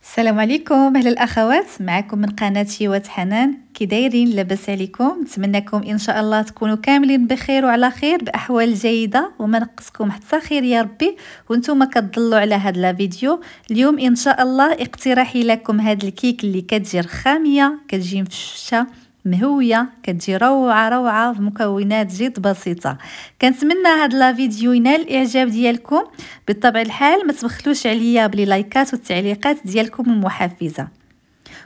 السلام عليكم، اهلا الاخوات، معكم من قناه شيوات حنان. كي دايرين؟ لاباس عليكم؟ نتمنىكم ان شاء الله تكونوا كاملين بخير وعلى خير باحوال جيده وما نقصكم حتى خير يا ربي. وانتم كتضلوا على هذا الفيديو. اليوم ان شاء الله اقتراحي لكم هذا الكيك اللي كتجي رخاميه، كتجي مفششه مهويه، كتجي روعه روعه بمكونات جد بسيطه. كنتمنى هذا الفيديو ينال الاعجاب ديالكم. بالطبع الحال ما تبخلوش عليا بلي لايكات والتعليقات ديالكم المحفزه.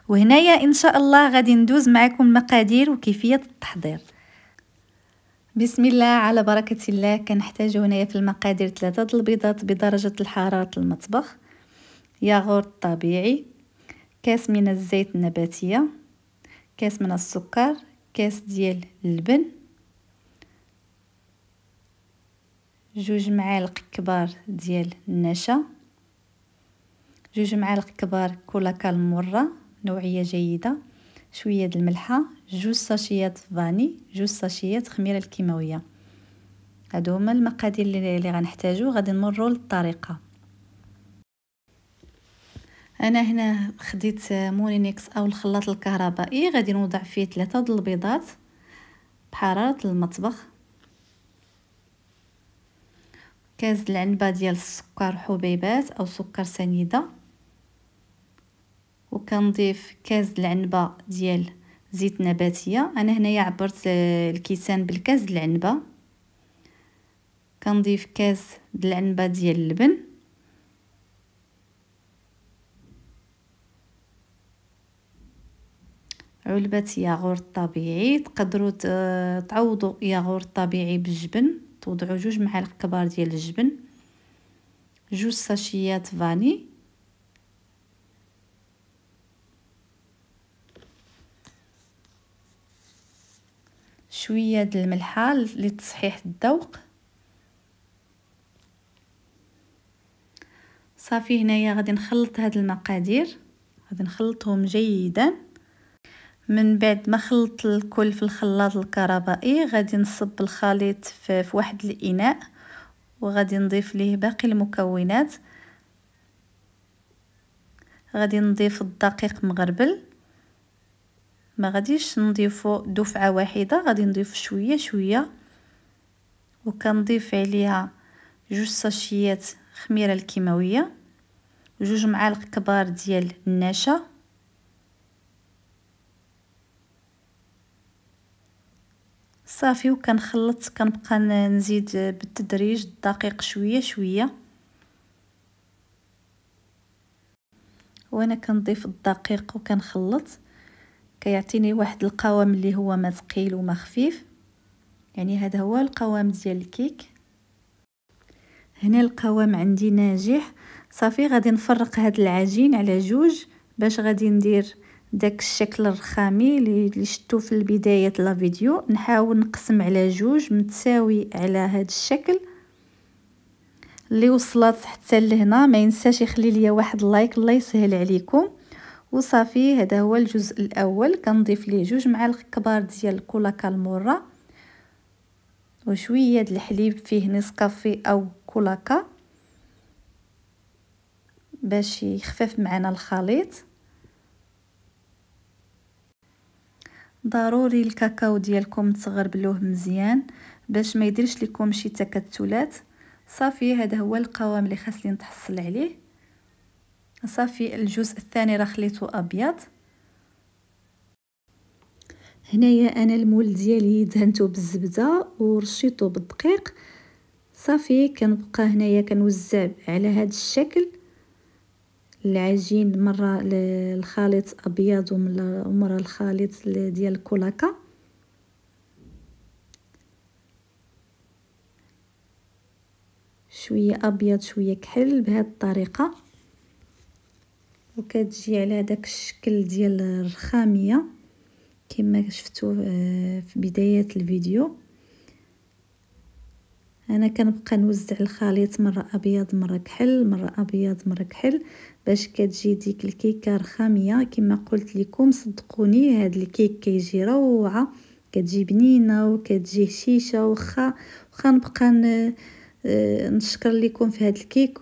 وهنايا ان شاء الله غادي ندوز معكم المقادير وكيفيه التحضير. بسم الله على بركه الله. كنحتاج هنايا في المقادير 3 البيضات بدرجه الحراره المطبخ، ياغورت طبيعي، كاس من الزيت النباتيه، كاس من السكر، كاس ديال اللبن، 2 معالق كبار ديال النشا، 2 معالق كبار كولاكا المره نوعيه جيده، شويه د الملحه، 2 ساشيات فاني، 2 ساشيات خميره الكيماويه. هادو هما المقادير اللي غنحتاجو. غادي نمروا للطريقه. انا هنا خديت مولينكس او الخلاط الكهربائي، غادي نوضع فيه 3 البيضات بحراره المطبخ، كاس العنبه ديال السكر حبيبات او سكر سنيده، وكنضيف كاس العنبه ديال زيت نباتيه. انا هنايا عبرت الكيسان بالكاس العنبه. كنضيف كاس العنبه ديال اللبن، علبه ياغورت طبيعي، تقدروا تعوضوا ياغورت طبيعي بالجبن، توضعوا 2 معالق كبار ديال الجبن، 2 ساشيات فاني، شويه د الملحه لتصحيح الذوق. صافي هنايا غادي نخلط هاد المقادير، غادي نخلطهم جيدا. من بعد ما خلطت الكل في الخلاط الكهربائي غادي نصب الخليط في واحد الاناء، وغادي نضيف ليه باقي المكونات. غادي نضيف الدقيق مغربل، ما غاديش نضيفه دفعه واحده، غادي نضيف شويه شويه. وكنضيف عليها 2 ساشيات خميره الكيماويه، 2 معالق كبار ديال النشا، صافي. وكنخلط، كنبقى نزيد بالتدريج الدقيق شويه شويه، وانا كنضيف الدقيق وكنخلط. كيعطيني واحد القوام اللي هو ما ثقيل وما خفيف، يعني هذا هو القوام ديال الكيك. هنا القوام عندي ناجح. صافي غادي نفرق هاد العجين على 2 باش غادي ندير داك الشكل الرخامي اللي شفتوه في البدايه لا فيديو. نحاول نقسم على 2 متساوي على هاد الشكل. اللي وصلت حتى لهنا ما ينساش يخلي لي واحد اللايك، الله يسهل عليكم. وصافي هذا هو الجزء الاول. كنضيف ليه 2 معالق كبار ديال الكولاكا المره، وشويه د الحليب فيه نسكافيه او كولاكا باش يخفف معنا الخليط. ضروري الكاكاو ديالكم تغربلوه مزيان باش ما يديرش لكم شي تكتلات. صافي هذا هو القوام اللي خاصني نتحصل عليه. صافي الجزء الثاني راه خليته ابيض. هنايا انا المول ديالي دهنته بالزبده ورشيته بالدقيق. صافي كنبقى هنايا كنوزع على هذا الشكل العجين، مره الخليط ابيض ومره الخليط ديال الكولاكا. شويه ابيض شويه كحل بهذه الطريقه، وكتجي على داك الشكل ديال الرخاميه كما شفتوا في بدايه الفيديو. انا كنبقى نوزع الخليط مره ابيض مره كحل، مره ابيض مره كحل، باش كتجي ديك الكيكه رخاميه. كما قلت لكم صدقوني هاد الكيك كيجي روعه، كتجي بنينه وكتجي هشيشه. واخا نبقى نشكر لكم في هذا الكيك،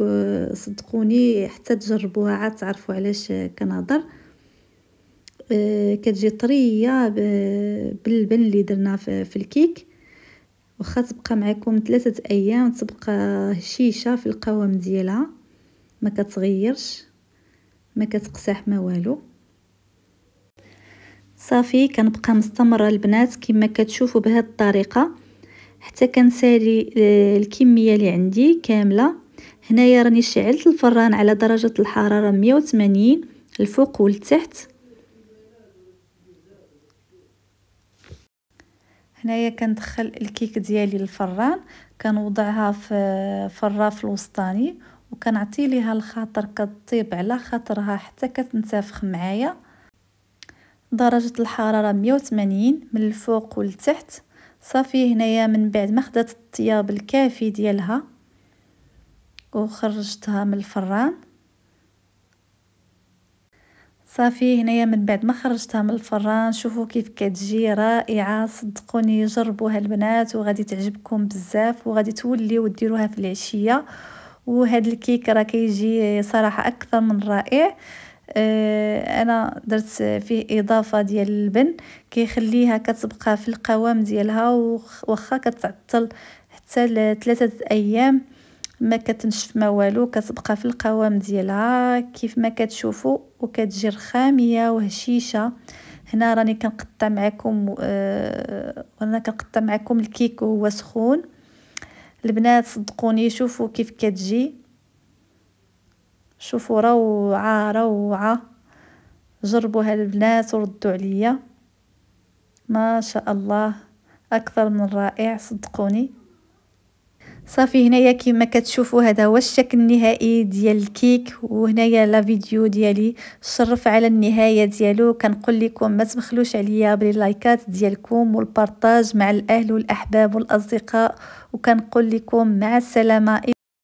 صدقوني حتى تجربوها عاد تعرفوا علاش كنهضر. كتجي طريه باللبن اللي درنا في الكيك. واخا تبقى معكم 3 ايام تبقى هشيشه في القوام ديالها، ما كتغيرش، ما كتقسح ما والو. صافي كنبقى مستمره البنات كما كتشوفوا بهذه الطريقه حتى كنسالي الكميه اللي عندي كامله. هنايا راني شعلت الفران على درجه الحراره 180 الفوق والتحت. هنايا كندخل الكيك ديالي للفران، كنوضعها في الراف الوسطاني وكنعطي ليها الخاطر كطيب على خاطرها حتى كتنتفخ معايا. درجه الحراره 180 من الفوق والتحت. صافي هنايا من بعد ما خدات الطياب الكافي ديالها وخرجتها من الفران. صافي هنايا من بعد ما خرجتها من الفران شوفوا كيف كتجي رائعه. صدقوني جربوها البنات وغادي تعجبكم بزاف وغادي توليو ديروها في العشيه. وهذا الكيك راه كيجي صراحه اكثر من رائع. انا درت فيه اضافه ديال اللبن كيخليها كتبقى في القوام ديالها، واخا كتعطل حتى ل3 ايام ما كتنشف ما والو، كتبقى في القوام ديالها كيف ما كتشوفوا وكتجي رخاميه وهشيشه. هنا راني كنقطع معكم الكيك وهو سخون. البنات صدقوني شوفوا كيف كتجي، شوفوا روعه روعه. جربوها البنات وردوا عليا، ما شاء الله اكثر من رائع صدقوني. صافي هنايا كما كتشوفوا هذا هو الشكل النهائي ديال الكيك. وهنايا لا فيديو ديالي شرف على النهايه ديالو. كنقول لكم ما تبخلوش عليا باللايكات ديالكم والبارطاج مع الاهل والاحباب والاصدقاء، وكنقول لكم مع السلامه.